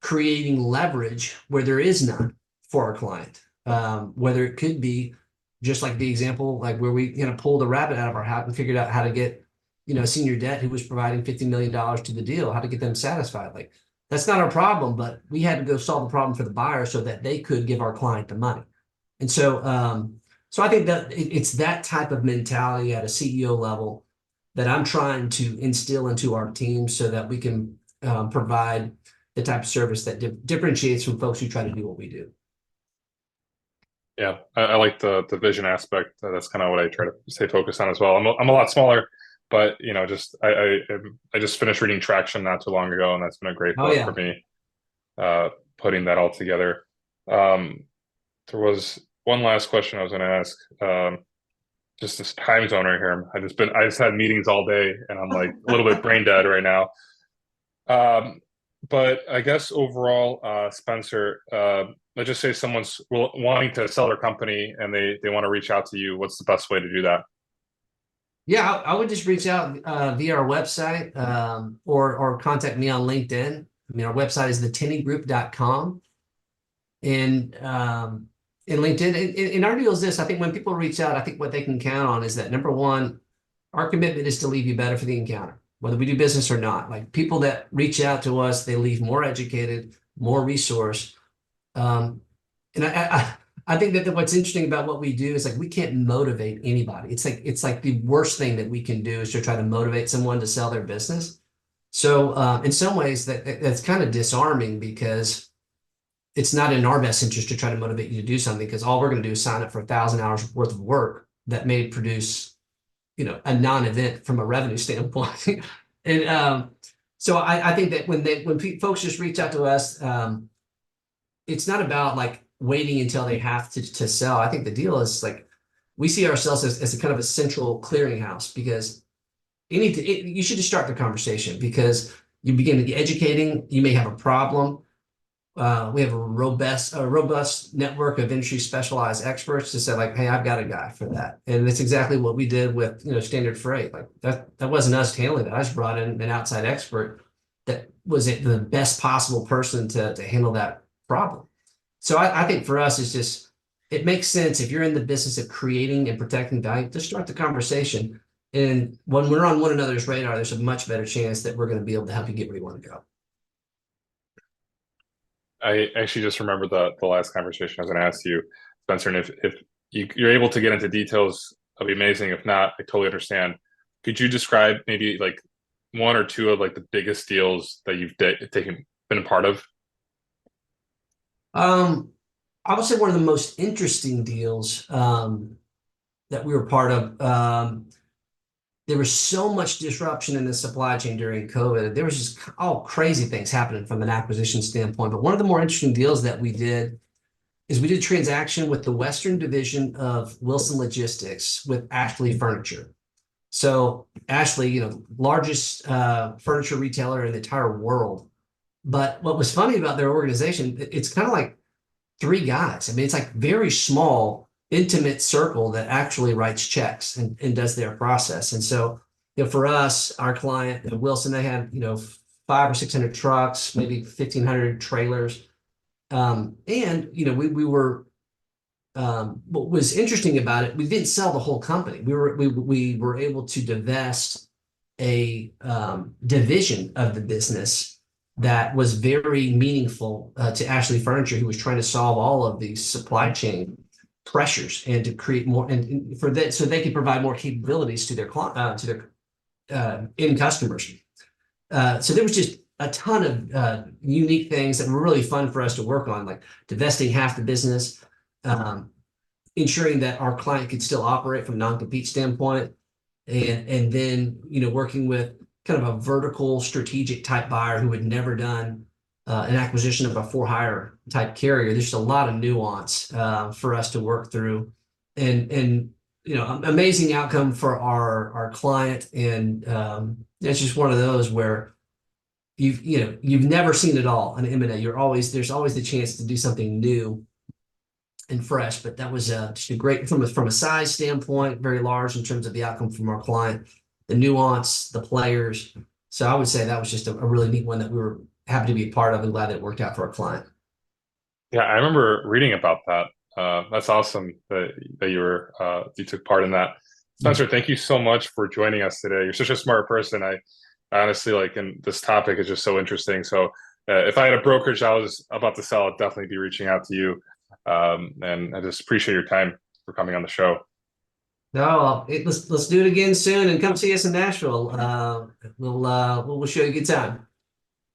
creating leverage where there is none for our client, whether it could be just like the example, like where we pulled a rabbit out of our hat and figured out how to get senior debt who was providing $50 million to the deal, how to get them satisfied. Like that's not our problem, but we had to go solve the problem for the buyer so that they could give our client the money. And so I think that it's that type of mentality at a CEO level that I'm trying to instill into our team so that we can provide the type of service that differentiates from folks who try to do what we do. Yeah, I like the vision aspect. That's kind of what I try to stay focused on as well. I'm a lot smaller, but just I just finished reading Traction not too long ago, and that's been a great Oh book for yeah. me. Putting that all together. There was one last question I was going to ask. just this time zone right here. I just had meetings all day, and I'm like a little bit brain dead right now. Um, but I guess overall, Spencer, let's just say someone's wanting to sell their company and they want to reach out to you. What's the best way to do that? Yeah, I would just reach out via our website, or contact me on LinkedIn. I mean, our website is thetennygroup.com. And in LinkedIn, and our deal is this: I think when people reach out, I think what they can count on is that, number one, our commitment is to leave you better for the encounter, whether we do business or not. Like, people that reach out to us, they leave more educated, more resourced. Um, and I think that what's interesting about what we do is, like, we can't motivate anybody. It's like the worst thing that we can do is to try to motivate someone to sell their business. So in some ways, that's kind of disarming, because it's not in our best interest to try to motivate you to do something, because all we're going to do is sign up for 1,000 hours worth of work that may produce, a non-event from a revenue standpoint. And so I think that when folks just reach out to us, it's not about like waiting until they have to sell. I think the deal is, like, we see ourselves as a kind of a central clearinghouse, because you should just start the conversation, because you begin to get educating. You may have a problem. We have a robust network of industry specialized experts to say, like, hey, I've got a guy for that. And it's exactly what we did with, Standard Freight. Like, that wasn't us handling that. I just brought in an outside expert that was the best possible person to handle that problem. So I think for us, it's just, it makes sense, if you're in the business of creating and protecting value, to start the conversation. And when we're on one another's radar, there's a much better chance that we're going to be able to help you get where you want to go. I actually just remembered the last conversation I was going to ask you, Spencer, and if you're able to get into details, that'd be amazing. If not, I totally understand. Could you describe maybe like one or two of like the biggest deals that you've been a part of? I would say one of the most interesting deals that we were part of. There was so much disruption in the supply chain during COVID. There was just all crazy things happening from an acquisition standpoint. But one of the more interesting deals that we did is we did a transaction with the Western division of Wilson Logistics with Ashley Furniture. So Ashley, largest furniture retailer in the entire world. But what was funny about their organization, it's kind of like three guys. I mean, it's like very small, intimate circle that actually writes checks and does their process. And so, for us, our client, Wilson, they had, 500 or 600 trucks, maybe 1,500 trailers. And, we were, what was interesting about it, we didn't sell the whole company. We were able to divest a division of the business that was very meaningful to Ashley Furniture, who was trying to solve all of these supply chain pressures and to create more, and for that, so they could provide more capabilities to their end customers. So there was just a ton of unique things that were really fun for us to work on, like divesting half the business, ensuring that our client could still operate from a non-compete standpoint, and then working with kind of a vertical strategic type buyer who had never done an acquisition of a for-hire type carrier. There's just a lot of nuance for us to work through, and amazing outcome for our client. And it's just one of those where you've never seen it all in M&A. There's always the chance to do something new and fresh. But that was just a great, from a size standpoint, very large in terms of the outcome from our client, the nuance, the players. So I would say that was just a really neat one that we were happy to be a part of, and glad that it worked out for our client. Yeah, I remember reading about that. That's awesome that you took part in that. Spencer, thank you so much for joining us today. You're such a smart person. I honestly, like, and this topic is just so interesting. So if I had a brokerage I was about to sell, I'd definitely be reaching out to you. And I just appreciate your time for coming on the show. No, let's do it again soon, and come see us in Nashville. We'll show you a good time.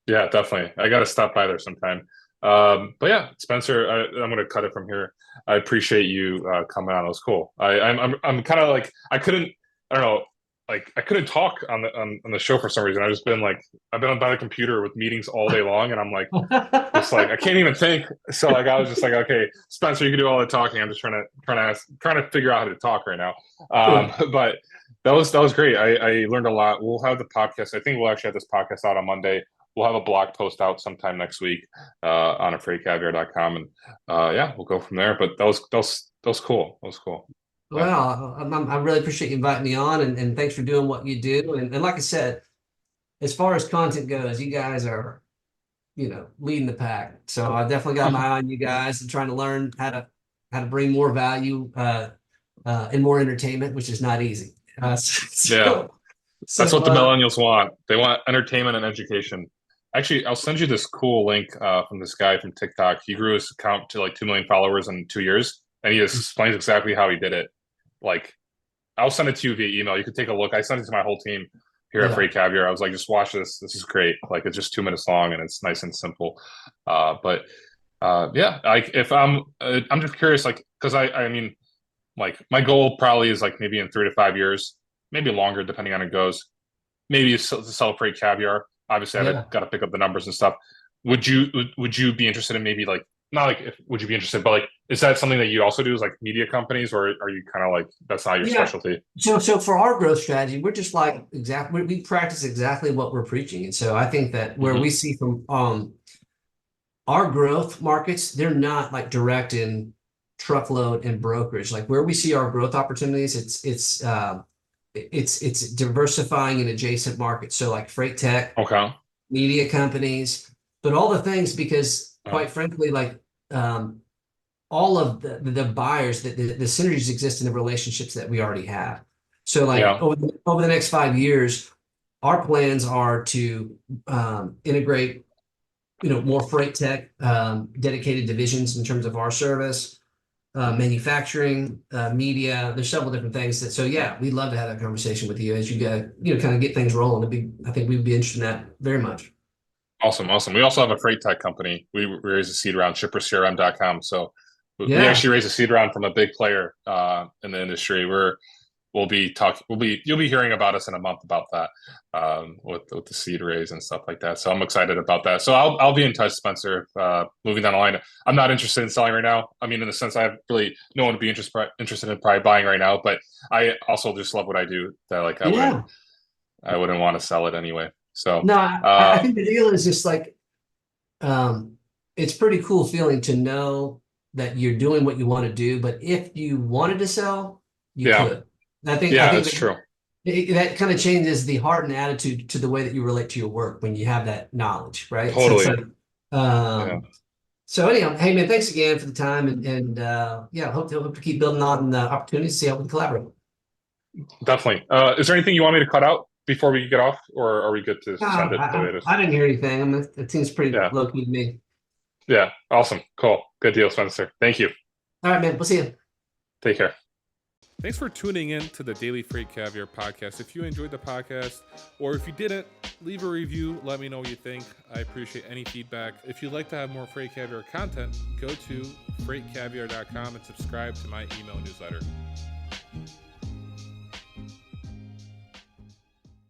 Yeah, definitely. I got to stop by there sometime. But yeah, Spencer, I'm going to cut it from here. I appreciate you coming on. It was cool. I'm kind of like, I don't know. like I couldn't talk on the show for some reason. I've been by the computer with meetings all day long, and I'm like just like I can't even think. So like I was just like, okay, Spencer, you can do all the talking. I'm just trying to figure out how to talk right now. But that was great. I learned a lot. We'll have the podcast. I think we'll actually have this podcast out on Monday. We'll have a blog post out sometime next week on afraidcaviar.com, and yeah, we'll go from there. But that was cool. That was cool. Yeah. Well, I really appreciate you inviting me on, and thanks for doing what you do. And like I said, as far as content goes, you guys are, leading the pack. So I definitely got my eye on you guys and trying to learn how to bring more value and more entertainment, which is not easy. Yeah, that's what the millennials want. They want entertainment and education. Actually, I'll send you this cool link from this guy from TikTok. He grew his account to like 2 million followers in 2 years, and he explains exactly how he did it. Like, I'll send it to you via email. You can take a look. I sent it to my whole team here at Free Caviar. I was like, just watch this. This is great. Like, it's just 2 minutes long and it's nice and simple. But yeah, like if I'm just curious, like, because I mean, like my goal probably is like maybe in 3 to 5 years, maybe longer, depending on how it goes. Maybe to sell Free Caviar. Obviously, I've got to pick up the numbers and stuff. Would you be interested in maybe like not like if, would you be interested, but like is that something that you also do is like media companies, or are you kind of like that's not your specialty? So for our growth strategy, we're just like we practice exactly what we're preaching, and so I think that where we see from our growth markets, they're not like direct in truckload and brokerage. Like where we see our growth opportunities, it's diversifying in adjacent markets. So like freight tech, media companies, but all the things because quite frankly, like all of the buyers, the synergies exist in the relationships that we already have. So like over the next 5 years, our plans are to integrate, more freight tech, dedicated divisions in terms of our service, manufacturing, media. There's several different things so yeah, we'd love to have that conversation with you as you kind of get things rolling. I think we'd be interested in that very much. Awesome. We also have a freight tech company. We raise a seed round, shipperscrm.com. So we actually raise a seed round from a big player in the industry. You'll be hearing about us in a month about that with the seed raise and stuff like that. So I'm excited about that. So I'll be in touch, Spencer. Moving down the line, I'm not interested in selling right now. I mean, in the sense I have really no one would be interested in probably buying right now. But I also just love what I do. That like I wouldn't want to sell it anyway. So no, I think the deal is just like it's pretty cool feeling to know that you're doing what you want to do. But if you wanted to sell, you could. I think that's true. That kind of changes the heart and attitude to the way that you relate to your work when you have that knowledge, right? Totally. So anyhow, hey man, thanks again for the time, and hope to keep building on the opportunities, see how we can collaborate. Definitely. Is there anything you want me to cut out before we get off, or are we good to send it the way it is? I didn't hear anything. I mean, it seems pretty low key to me. Yeah. Awesome. Cool. Good deal, Spencer. Thank you. All right, man. We'll see you. Take care. Thanks for tuning in to the Daily Freight Caviar podcast. If you enjoyed the podcast, or if you didn't, leave a review. Let me know what you think. I appreciate any feedback. If you'd like to have more Freight Caviar content, go to freightcaviar.com and subscribe to my email newsletter.